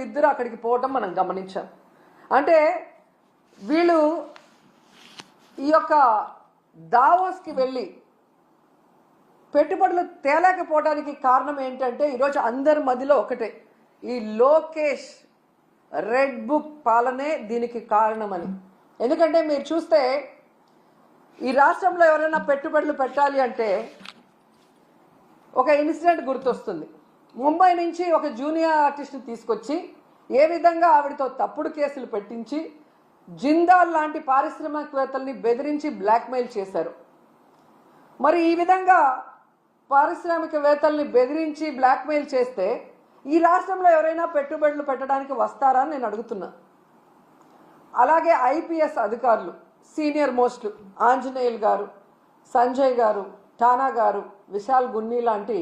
వీళ్ళిద్దరూ అక్కడికి పోవటం మనం గమనించాం. అంటే వీళ్ళు ఈ యొక్క దావోస్కి వెళ్ళి పెట్టుబడులు తేలేకపోవడానికి కారణం ఏంటంటే ఈరోజు అందరి మధ్యలో ఒకటే, ఈ లోకేష్ రెడ్ బుక్ పాలనే దీనికి కారణమని. ఎందుకంటే మీరు చూస్తే ఈ రాష్ట్రంలో ఎవరైనా పెట్టుబడులు పెట్టాలి అంటే ఒక ఇన్సిడెంట్ గుర్తొస్తుంది. ముంబై నుంచి ఒక జూనియర్ ఆర్టిస్ట్ని తీసుకొచ్చి ఏ విధంగా ఆవిడతో తప్పుడు కేసులు పెట్టించి జిందాల్ లాంటి పారిశ్రామికవేత్తల్ని బెదిరించి బ్లాక్మెయిల్ చేశారు. మరి ఈ విధంగా పారిశ్రామికవేత్తల్ని బెదిరించి బ్లాక్మెయిల్ చేస్తే ఈ రాష్ట్రంలో ఎవరైనా పెట్టుబడులు పెట్టడానికి వస్తారా అని నేను అడుగుతున్నా. అలాగే ఐపీఎస్ అధికారులు సీనియర్ మోస్ట్ ఆంజనేయులు గారు, సంజయ్ గారు, ఠానా గారు, విశాల్ గున్ని లాంటి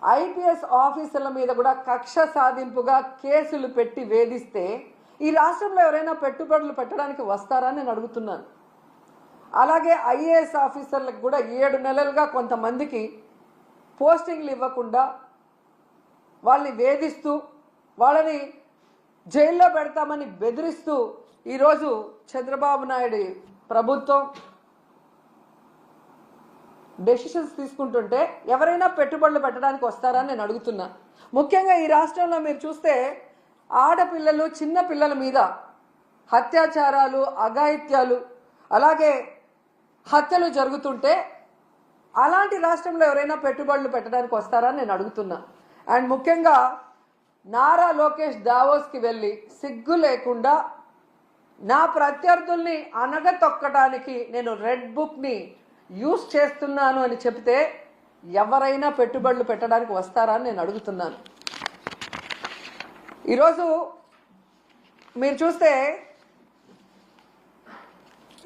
ఐపీఎస్ ఆఫీసర్ల మీద కూడా కక్ష సాధింపుగా కేసులు పెట్టి వేధిస్తే ఈ రాష్ట్రంలో ఎవరైనా పెట్టుబడులు పెట్టడానికి వస్తారా అని నేను అడుగుతున్నాను. అలాగే ఐఏఎస్ ఆఫీసర్లకు కూడా 7 నెలలుగా కొంతమందికి పోస్టింగ్లు ఇవ్వకుండా వాళ్ళని వేధిస్తూ వాళ్ళని జైల్లో పెడతామని బెదిరిస్తూ ఈరోజు చంద్రబాబు నాయుడు ప్రభుత్వం డెసిషన్స్ తీసుకుంటుంటే ఎవరైనా పెట్టుబడులు పెట్టడానికి వస్తారని నేను అడుగుతున్నా. ముఖ్యంగా ఈ రాష్ట్రంలో మీరు చూస్తే ఆడపిల్లలు, చిన్న పిల్లల మీద అత్యాచారాలు, అఘాయిత్యాలు, అలాగే హత్యలు జరుగుతుంటే అలాంటి రాష్ట్రంలో ఎవరైనా పెట్టుబడులు పెట్టడానికి వస్తారని నేను అడుగుతున్నా. అండ్ ముఖ్యంగా నారా లోకేష్ దావోస్కి వెళ్ళి సిగ్గు లేకుండా నా ప్రత్యర్థుల్ని అనగతొక్కడానికి నేను రెడ్ బుక్ని యూజ్ చేస్తున్నాను అని చెప్తే ఎవరైనా పెట్టుబడులు పెట్టడానికి వస్తారా అని నేను అడుగుతున్నాను. ఈరోజు మీరు చూస్తే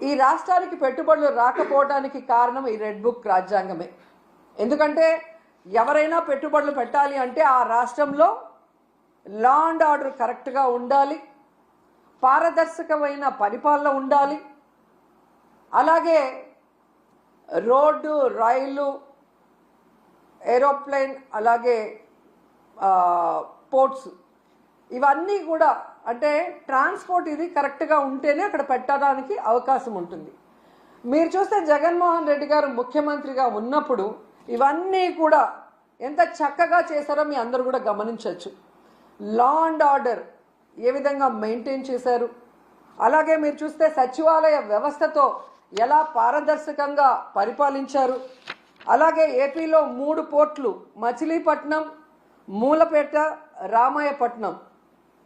ఈ రాష్ట్రానికి పెట్టుబడులు రాకపోవడానికి కారణం ఈ రెడ్ బుక్ రాజ్యాంగమే. ఎందుకంటే ఎవరైనా పెట్టుబడులు పెట్టాలి అంటే ఆ రాష్ట్రంలో లా అండ్ ఆర్డర్ కరెక్ట్గా ఉండాలి, పారదర్శకమైన పరిపాలన ఉండాలి, అలాగే రోడ్డు, రైలు, ఏరోప్లేన్, అలాగే పోర్ట్స్, ఇవన్నీ కూడా అంటే ట్రాన్స్పోర్ట్ ఇది కరెక్ట్గా ఉంటేనే అక్కడ పెట్టడానికి అవకాశం ఉంటుంది. మీరు చూస్తే జగన్మోహన్ రెడ్డి గారు ముఖ్యమంత్రిగా ఉన్నప్పుడు ఇవన్నీ కూడా ఎంత చక్కగా చేశారో మీ అందరూ కూడా గమనించవచ్చు. లా అండ్ ఆర్డర్ ఏ విధంగా మెయింటైన్ చేశారు, అలాగే మీరు చూస్తే సచివాలయ వ్యవస్థతో ఎలా పారదర్శకంగా పరిపాలించారు, అలాగే ఏపీలో 3 పోర్ట్లు మచిలీపట్నం, మూలపేట, రామాయపట్నం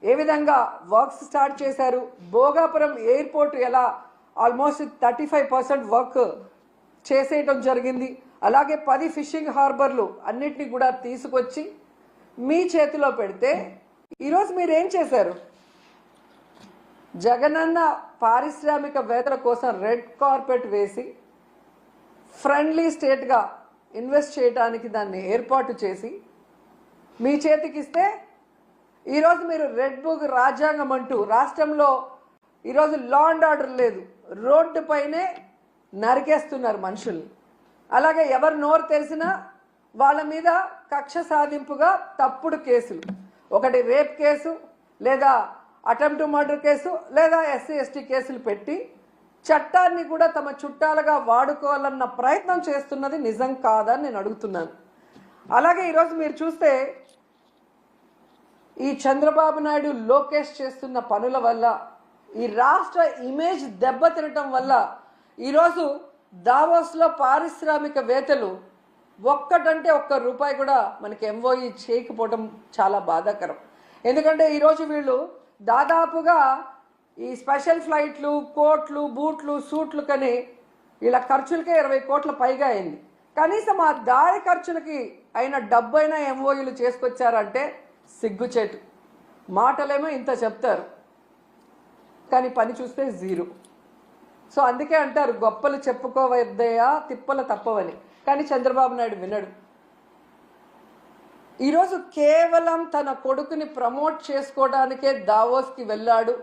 ఏ విధంగా వర్క్స్ స్టార్ట్ చేశారు, భోగాపురం ఎయిర్పోర్ట్ ఎలా ఆల్మోస్ట్ 35% వర్క్ చేసేయటం జరిగింది, అలాగే 10 ఫిషింగ్ హార్బర్లు అన్నిటినీ కూడా తీసుకొచ్చి మీ చేతిలో పెడితే ఈరోజు మీరు ఏం చేశారు? జగనన్న పారిశ్రామికవేత్తల కోసం రెడ్ కార్పెట్ వేసి ఫ్రెండ్లీ స్టేట్గా ఇన్వెస్ట్ చేయడానికి దాన్ని ఏర్పాటు చేసి మీ చేతికి ఇస్తే ఈరోజు మీరు రెడ్ బుక్ రాజ్యాంగం అంటూ రాష్ట్రంలో ఈరోజు లా అండ్ ఆర్డర్ లేదు, రోడ్డు పైనే నరికేస్తున్నారు మనుషుల్ని. అలాగే ఎవరు నోరు తెలిసినా వాళ్ళ మీద కక్ష సాధింపుగా తప్పుడు కేసులు, ఒకటి రేప్ కేసు, లేదా అటెంప్ట్ మర్డర్ కేసు, లేదా ఎస్సీ ఎస్టీ కేసులు పెట్టి చట్టాన్ని కూడా తమ చుట్టాలుగా వాడుకోవాలన్న ప్రయత్నం చేస్తున్నది నిజం కాదని నేను అడుగుతున్నాను. అలాగే ఈరోజు మీరు చూస్తే ఈ చంద్రబాబు నాయుడు, లోకేష్ చేస్తున్న పనుల వల్ల ఈ రాష్ట్ర ఇమేజ్ దెబ్బతినటం వల్ల ఈరోజు దావోస్లో పారిశ్రామికవేత్తలు ఒక్కటంటే ₹1 కూడా మనకి ఎంఓఈ చేయకపోవడం చాలా బాధాకరం. ఎందుకంటే ఈరోజు వీళ్ళు దాదాపుగా ఈ స్పెషల్ ఫ్లైట్లు, కోట్లు, బూట్లు, సూట్లు కని వీళ్ళ ఖర్చులకే 20 కోట్ల పైగా అయింది. కనీసం ఆ దారి ఖర్చులకి అయిన డబ్బైనా ఎంఓఈలు చేసుకొచ్చారంటే సిగ్గుచేటు. మాటలేమో ఇంత చెప్తారు కానీ పని చూస్తే జీరో. సో అందుకే అంటారు గొప్పలు చెప్పుకోవద్దయా తిప్పలు తప్పవని. కానీ చంద్రబాబు నాయుడు వినడు. ఈరోజు కేవలం తన కొడుకుని ప్రమోట్ చేసుకోవడానికే దావోస్కి వెళ్ళాడు.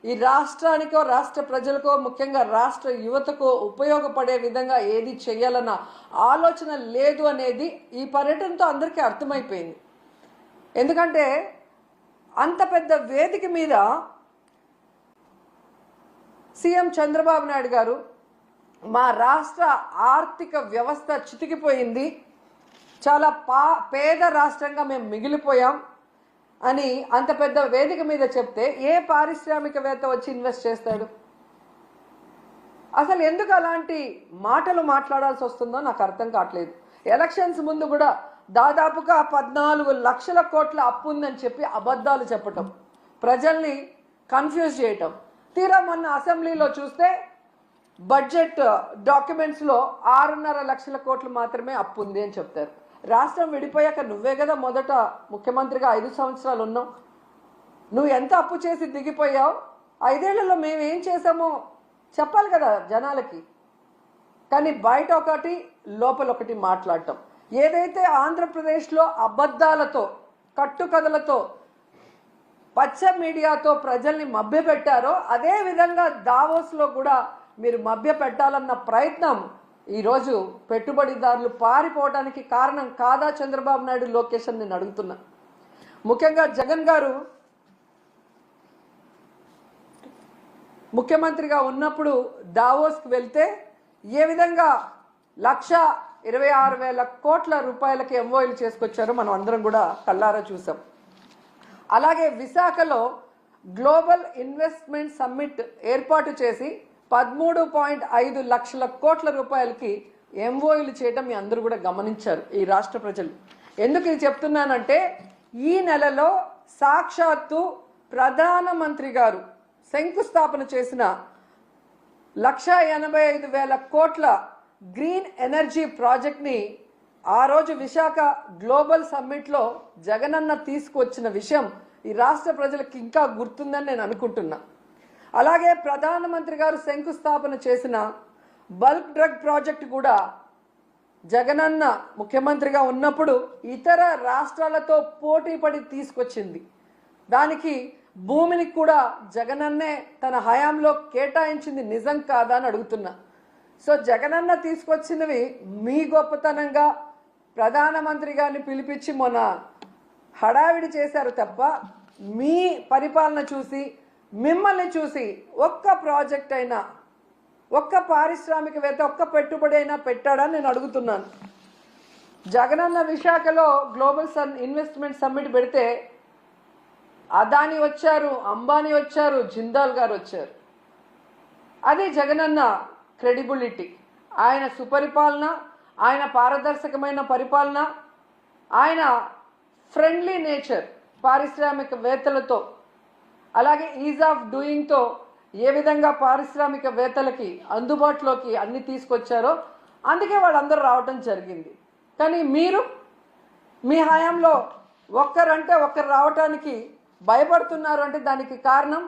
ఈ రాష్ట్రానికో, రాష్ట్ర ప్రజలకో, ముఖ్యంగా రాష్ట్ర యువతకో ఉపయోగపడే విధంగా ఏది చేయాలన్న ఆలోచన లేదు అనేది ఈ పర్యటనతో అందరికీ అర్థమైపోయింది. ఎందుకంటే అంత పెద్ద వేదిక మీద సీఎం చంద్రబాబు నాయుడు గారు మా రాష్ట్ర ఆర్థిక వ్యవస్థ చితికిపోయింది, చాలా పేద రాష్ట్రంగా మేము మిగిలిపోయాం అని అంత పెద్ద వేదిక మీద చెప్తే ఏ పారిశ్రామికవేత్త వచ్చి ఇన్వెస్ట్ చేస్తాడు? అసలు ఎందుకు అలాంటి మాటలు మాట్లాడాల్సి వస్తుందో నాకు అర్థం కావట్లేదు. ఎలక్షన్స్ ముందు కూడా దాదాపుగా 14 లక్షల కోట్ల అప్పు ఉందని చెప్పి అబద్ధాలు చెప్పటం, ప్రజల్ని కన్ఫ్యూజ్ చేయటం. తీరా మొన్న అసెంబ్లీలో చూస్తే బడ్జెట్ డాక్యుమెంట్స్లో 6.5 లక్షల కోట్లు మాత్రమే అప్పు ఉంది అని చెప్తారు. రాష్ట్రం విడిపోయాక నువ్వే కదా మొదట ముఖ్యమంత్రిగా 5 సంవత్సరాలు ఉన్నావు. నువ్వు ఎంత అప్పు చేసి దిగిపోయావు, 5 ఏళ్లలో మేము ఏం చేసామో చెప్పాలి కదా జనాలకి. కానీ బయట ఒకటి లోపల ఒకటి మాట్లాడటం. ఏదైతే ఆంధ్రప్రదేశ్లో అబద్ధాలతో కట్టుకథలతో పచ్చ మీడియాతో ప్రజల్ని మభ్యపెట్టారో అదే విధంగా దావోస్లో కూడా మీరు మభ్య పెట్టాలన్న ప్రయత్నం ఈరోజు పెట్టుబడిదారులు పారిపోవడానికి కారణం కాదా చంద్రబాబు నాయుడు, లోకేష్ అని నేను అడుగుతున్నా. ముఖ్యంగా జగన్ గారు ముఖ్యమంత్రిగా ఉన్నప్పుడు దావోస్కి వెళ్తే ఏ విధంగా 1,26,000 కోట్ల రూపాయలకి ఎంఓయూలు చేసుకొచ్చారో మనం అందరం కూడా కళ్ళారా చూసాం. అలాగే విశాఖలో గ్లోబల్ ఇన్వెస్ట్మెంట్ సమ్మిట్ ఏర్పాటు చేసి 13.5 లక్షల కోట్ల రూపాయలకి ఎంఓయూలు చేయటం మీ అందరూ కూడా గమనించారు ఈ రాష్ట్ర ప్రజలు. ఎందుకు ఇది చెప్తున్నానంటే ఈ నెలలో సాక్షాత్తు ప్రధానమంత్రి గారు శంకుస్థాపన చేసిన 1,85,000 కోట్ల గ్రీన్ ఎనర్జీ ప్రాజెక్ట్ని ఆ రోజు విశాఖ గ్లోబల్ సమ్మిట్లో జగనన్న తీసుకువచ్చిన విషయం ఈ రాష్ట్ర ప్రజలకు ఇంకా గుర్తుందని నేను అనుకుంటున్నా. అలాగే ప్రధానమంత్రి గారు శంకుస్థాపన చేసిన బల్క్ డ్రగ్ ప్రాజెక్ట్ కూడా జగనన్న ముఖ్యమంత్రిగా ఉన్నప్పుడు ఇతర రాష్ట్రాలతో పోటీపడి తీసుకొచ్చింది. దానికి భూమిని కూడా జగనన్నే తన హయాంలో కేటాయించింది నిజం కాదా అని అడుగుతున్నా. సో జగనన్న తీసుకొచ్చినవి మీ గొప్పతనంగా ప్రధానమంత్రి గారిని పిలిపించి మొన్న హడావిడి చేశారు తప్ప మీ పరిపాలన చూసి మిమ్మల్ని చూసి ఒక్క ప్రాజెక్ట్ అయినా, ఒక్క పారిశ్రామికవేత్త, ఒక్క పెట్టుబడి అయినా పెట్టాడని నేను అడుగుతున్నాను. జగనన్న విశాఖలో గ్లోబల్ ఇన్వెస్ట్మెంట్ సమ్మిట్ పెడితే అదాని వచ్చారు, అంబానీ వచ్చారు, జిందాల్ గారు వచ్చారు. అది జగనన్న క్రెడిబిలిటీ, ఆయన సుపరిపాలన, ఆయన పారదర్శకమైన పరిపాలన, ఆయన ఫ్రెండ్లీ నేచర్ పారిశ్రామికవేత్తలతో, అలాగే ఈజ్ ఆఫ్ డూయింగ్తో ఏ విధంగా పారిశ్రామికవేత్తలకి అందుబాటులోకి అన్ని తీసుకొచ్చారో అందుకే వాళ్ళందరూ రావటం జరిగింది. కానీ మీరు మీ హయాంలో ఒక్కరంటే ఒక్కరు రావటానికి భయపడుతున్నారు అంటే దానికి కారణం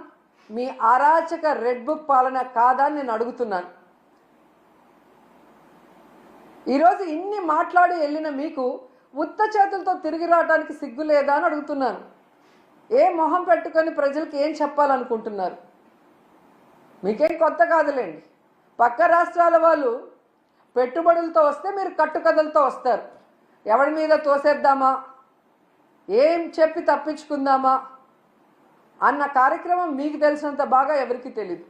మీ అరాచక రెడ్ బుక్ పాలన కాదా అని నేను అడుగుతున్నాను. ఈరోజు ఇన్ని మాట్లాడి వెళ్ళిన మీకు ఉత్త చేతులతో తిరిగి రావడానికి సిగ్గు లేదా అని అడుగుతున్నాను. ఏ మొహం పెట్టుకొని ప్రజలకు ఏం చెప్పాలనుకుంటున్నారు? మీకేం కొత్త కాదులేండి. పక్క రాష్ట్రాల వాళ్ళు పెట్టుబడులతో వస్తే మీరు కట్టుకథలతో వస్తారు. ఎవరి మీద తోసేద్దామా, ఏం చెప్పి తప్పించుకుందామా అన్న కార్యక్రమం మీకు తెలిసినంత బాగా ఎవరికి తెలియదు.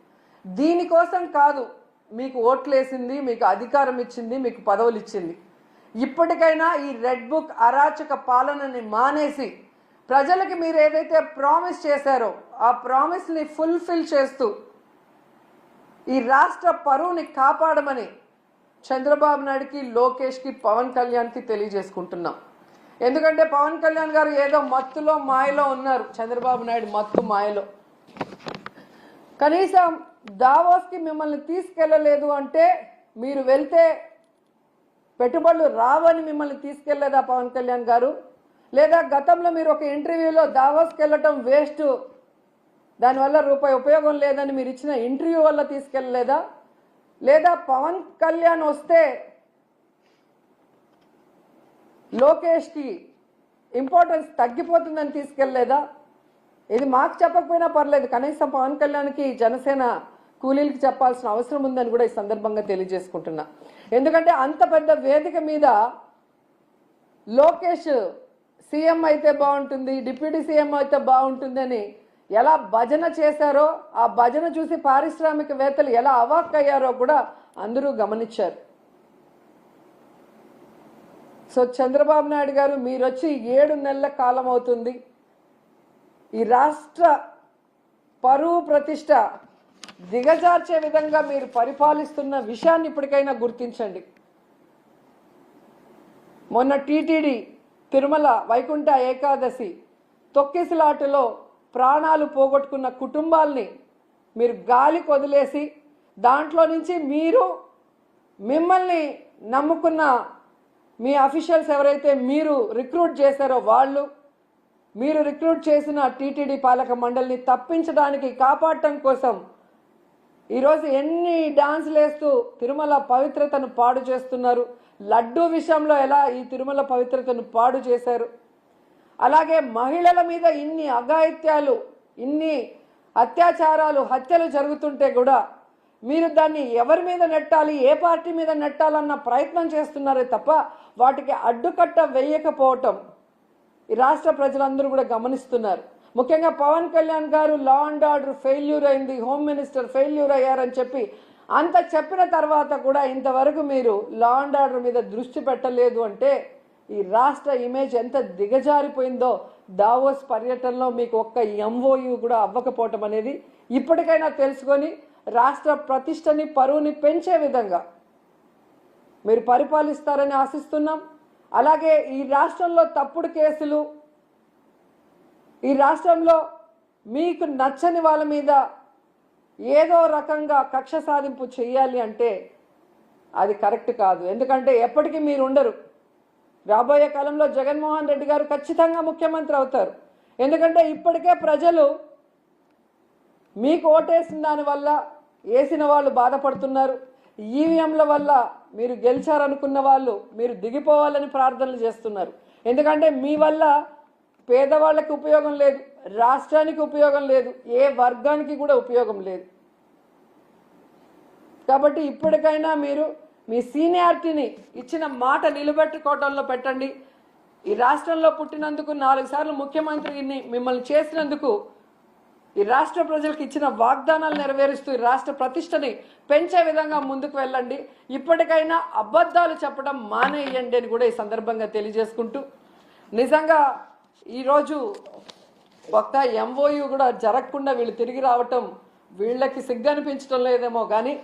దీనికోసం కాదు మీకు ఓట్లేసింది, మీకు అధికారం ఇచ్చింది, మీకు పదవులు ఇచ్చింది. ఇప్పటికైనా ఈ రెడ్ బుక్ అరాచక పాలనని మానేసి ప్రజలకి మీరు ఏదైతే ప్రామిస్ చేశారో ఆ ప్రామిస్ని ఫుల్ఫిల్ చేస్తూ ఈ రాష్ట్ర పరువుని కాపాడమని చంద్రబాబు నాయుడుకి, లోకేష్కి, పవన్ కళ్యాణ్కి తెలియజేసుకుంటున్నాం. ఎందుకంటే పవన్ కళ్యాణ్ గారు ఏదో మత్తులో మాయలో ఉన్నారు, చంద్రబాబు నాయుడు మత్తు మాయలో. కనీసం దావోస్కి మిమ్మల్ని తీసుకెళ్ళలేదు అంటే మీరు వెళ్తే పెట్టుబడులు రావని మిమ్మల్ని తీసుకెళ్లేదా పవన్ కళ్యాణ్ గారు? లేదా గతంలో మీరు ఒక ఇంటర్వ్యూలో దావోస్కి వెళ్ళటం వేస్ట్, దానివల్ల రూపాయి ఉపయోగం లేదని మీరు ఇచ్చిన ఇంటర్వ్యూ వల్ల తీసుకెళ్ళలేదా? లేదా పవన్ కళ్యాణ్ వస్తే లోకేష్కి ఇంపార్టెన్స్ తగ్గిపోతుందని తీసుకెళ్ళలేదా? ఇది మాకు చెప్పకపోయినా పర్లేదు, కనీసం పవన్ కళ్యాణ్కి జనసేన కూలీలకి చెప్పాల్సిన అవసరం ఉందని కూడా ఈ సందర్భంగా తెలియజేసుకుంటున్నా. ఎందుకంటే అంత పెద్ద వేదిక మీద లోకేష్ సీఎం అయితే బాగుంటుంది, డిప్యూటీ సీఎం అయితే బాగుంటుంది అని ఎలా భజన చేశారో, ఆ భజన చూసి పారిశ్రామికవేత్తలు ఎలా అవాక్కయ్యారో కూడా అందరూ గమనించారు. సో చంద్రబాబు నాయుడు గారు, మీరు వచ్చి 7 నెలల కాలం అవుతుంది. ఈ రాష్ట్ర పరువు ప్రతిష్ట దిగజార్చే విధంగా మీరు పరిపాలిస్తున్న విషయాన్ని ఇప్పటికైనా గుర్తించండి. మొన్న టీటీడీ తిరుమల వైకుంఠ ఏకాదశి తొక్కిసలాటలో ప్రాణాలు పోగొట్టుకున్న కుటుంబాల్ని మీరు గాలికి వదిలేసి, దాంట్లో నుంచి మిమ్మల్ని నమ్ముకున్న మీ అఫీషియల్స్ ఎవరైతే మీరు రిక్రూట్ చేశారో వాళ్ళు, మీరు రిక్రూట్ చేసిన టీటీడీ పాలక మండలిని తప్పించడానికి, కాపాడటం కోసం ఈరోజు ఎన్ని డాన్సులు వేస్తూ తిరుమల పవిత్రతను పాడు చేస్తున్నారు. లడ్డూ విషయంలో ఎలా ఈ తిరుమల పవిత్రతను పాడు చేశారు. అలాగే మహిళల మీద ఇన్ని అఘాయిత్యాలు, ఇన్ని అత్యాచారాలు, హత్యలు జరుగుతుంటే కూడా మీరు దాన్ని ఎవరి మీద నెట్టాలి, ఏ పార్టీ మీద నెట్టాలన్న ప్రయత్నం చేస్తున్నారే తప్ప వాటికి అడ్డుకట్ట వేయకపోవటం ఈ రాష్ట్ర ప్రజలందరూ కూడా గమనిస్తున్నారు. ముఖ్యంగా పవన్ కళ్యాణ్ గారు లా అండ్ ఆర్డర్ ఫెయిల్యూర్ అయింది, హోమ్ మినిస్టర్ ఫెయిల్యూర్ అయ్యారని చెప్పి అంత చెప్పిన తర్వాత కూడా ఇంతవరకు మీరు లా అండ్ ఆర్డర్ మీద దృష్టి పెట్టలేదు అంటే ఈ రాష్ట్ర ఇమేజ్ ఎంత దిగజారిపోయిందో దావోస్ పర్యటనలో మీకు ఒక్క ఎంఓయూ కూడా అవ్వకపోవటం అనేది ఇప్పటికైనా తెలుసుకొని రాష్ట్ర ప్రతిష్టని, పరువుని పెంచే విధంగా మీరు పరిపాలిస్తారని ఆశిస్తున్నాం. అలాగే ఈ రాష్ట్రంలో తప్పుడు కేసులు, ఈ రాష్ట్రంలో మీకు నచ్చని వాళ్ళ మీద ఏదో రకంగా కక్ష సాధింపు చేయాలి అంటే అది కరెక్ట్ కాదు. ఎందుకంటే ఎప్పటికీ మీరు ఉండరు. రాబోయే కాలంలో జగన్మోహన్ రెడ్డి గారు ఖచ్చితంగా ముఖ్యమంత్రి అవుతారు. ఎందుకంటే ఇప్పటికే ప్రజలు మీకు ఓటేసిన దానివల్ల వేసిన వాళ్ళు బాధపడుతున్నారు. ఈవీఎంల వల్ల మీరు గెలిచారనుకున్న వాళ్ళు మీరు దిగిపోవాలని ప్రార్థనలు చేస్తున్నారు. ఎందుకంటే మీ వల్ల పేదవాళ్ళకి ఉపయోగం లేదు, రాష్ట్రానికి ఉపయోగం లేదు, ఏ వర్గానికి కూడా ఉపయోగం లేదు. కాబట్టి ఇప్పటికైనా మీరు మీ సీనియారిటీని, ఇచ్చిన మాట నిలబెట్టుకోవడంలో పెట్టండి. ఈ రాష్ట్రంలో పుట్టినందుకు, 4 సార్లు ముఖ్యమంత్రిని మిమ్మల్ని చేసినందుకు, ఈ రాష్ట్ర ప్రజలకు ఇచ్చిన వాగ్దానాలు నెరవేరుస్తూ ఈ రాష్ట్ర ప్రతిష్టని పెంచే విధంగా ముందుకు వెళ్ళండి. ఇప్పటికైనా అబద్ధాలు చెప్పడం మానేయండి అని కూడా ఈ సందర్భంగా తెలియజేసుకుంటూ, నిజంగా ఈరోజు ఒక్క ఎంఓయూ కూడా జరగకుండా వీళ్ళు తిరిగి రావటం వీళ్ళకి సిగ్గనిపించడం లేదేమో కానీ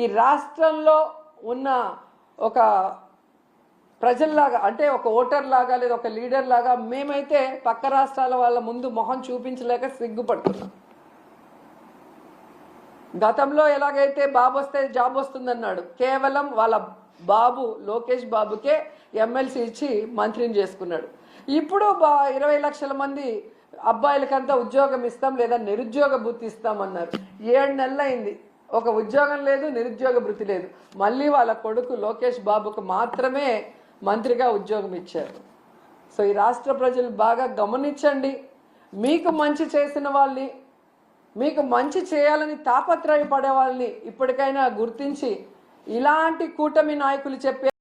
ఈ రాష్ట్రంలో ఉన్న ఒక ప్రజల్లాగా, అంటే ఒక ఓటర్ లాగా లేదా ఒక లీడర్ లాగా మేమైతే పక్క రాష్ట్రాల వాళ్ళ ముందు మొహం చూపించలేక సిగ్గుపడుతున్నాం. గతంలో ఎలాగైతే బాబు వస్తే జాబ్ వస్తుందన్నాడు, కేవలం వాళ్ళ బాబు లోకేష్ బాబుకే ఎమ్మెల్సీ ఇచ్చి మంత్రిని చేసుకున్నాడు. ఇప్పుడు 20 లక్షల మంది అబ్బాయిలకంతా ఉద్యోగం ఇస్తాం లేదా నిరుద్యోగ భృతి ఇస్తామన్నారు. 7 నెలలు అయింది, ఒక ఉద్యోగం లేదు, నిరుద్యోగ భృతి లేదు. మళ్ళీ వాళ్ళ కొడుకు లోకేష్ బాబుకు మాత్రమే మంత్రిగా ఉద్యోగం ఇచ్చారు. సో ఈ రాష్ట్ర ప్రజలు బాగా గమనించండి. మీకు మంచి చేసిన వాళ్ళని, మీకు మంచి చేయాలని తాపత్రయపడే వాళ్ళని ఇప్పటికైనా గుర్తించి ఇలాంటి కూటమి నాయకులు చెప్పే